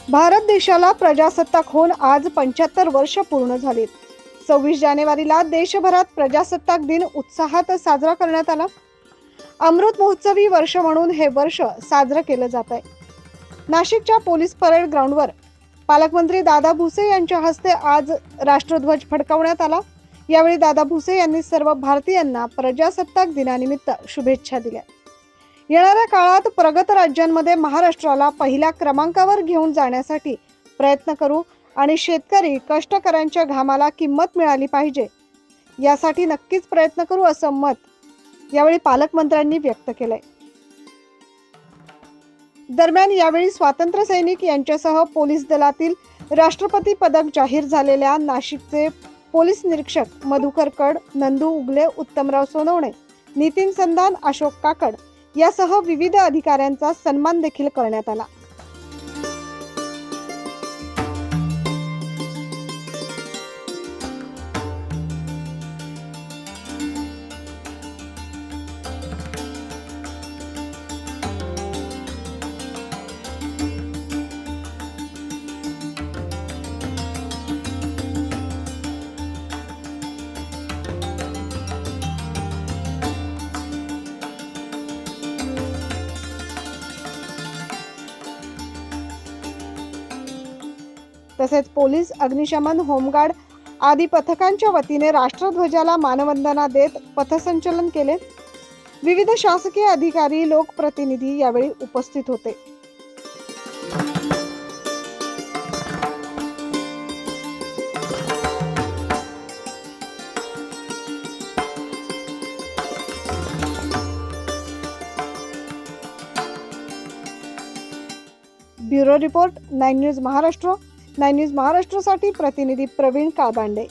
भारत देशाला प्रजासत्ताक होऊन आज 75 वर्ष पूर्ण झालीत। 26 जानेवारीला देशभरात प्रजासत्ताक दिन उत्साहात साजरा करण्यात आला। अमृत महोत्सवी वर्ष म्हणून हे वर्ष साजरं केलं जात आहे। नाशिकच्या पोलीस परेड ग्राउंडवर पालकमंत्री दादा भुसे यांच्या हस्ते आज राष्ट्रध्वज फडकवण्यात आला। यावेळी दादा भुसे यांनी सर्व भारतीयांना प्रजासत्ताक दिनानिमित्त शुभेच्छा दिल्या। येणाऱ्या काळात प्रगत राज्यांमध्ये महाराष्ट्राला पहिल्या क्रमांकावर घेऊन जाण्यासाठी प्रयत्न करू आणि शेतकरी कष्टकऱ्यांच्या घामाला किंमत मिळाली पाहिजे यासाठी नक्कीच प्रयत्न करू असं मत यावेळी पालकमंत्र्यांनी व्यक्त केलंय। दरम्यान यावेळी स्वातंत्र्य सैनिक यांच्यासह पोलीस दलातील राष्ट्रपती पदक जाहीर झालेल्या नाशिकचे पोलीस निरीक्षक मधुकर कड, नंदू उगले, उत्तमराव सोनवणे, नितीन संधान, अशोक काकड यासह विविध अधिकाऱ्यांचा सन्मान देखील करण्यात आला। तसेच पोलीस, अग्निशमन, होमगार्ड आदी पथकांच्या वतीने राष्ट्रध्वजाला मानवंदना देत पथसंचलन केले। विविध शासकीय अधिकारी, लोकप्रतिनिधी यावेळी उपस्थित होते। Bureau report 9 news Maharashtra. 9 news महाराष्ट्रसाठी प्रतिनिधी प्रवीण काळबांडे।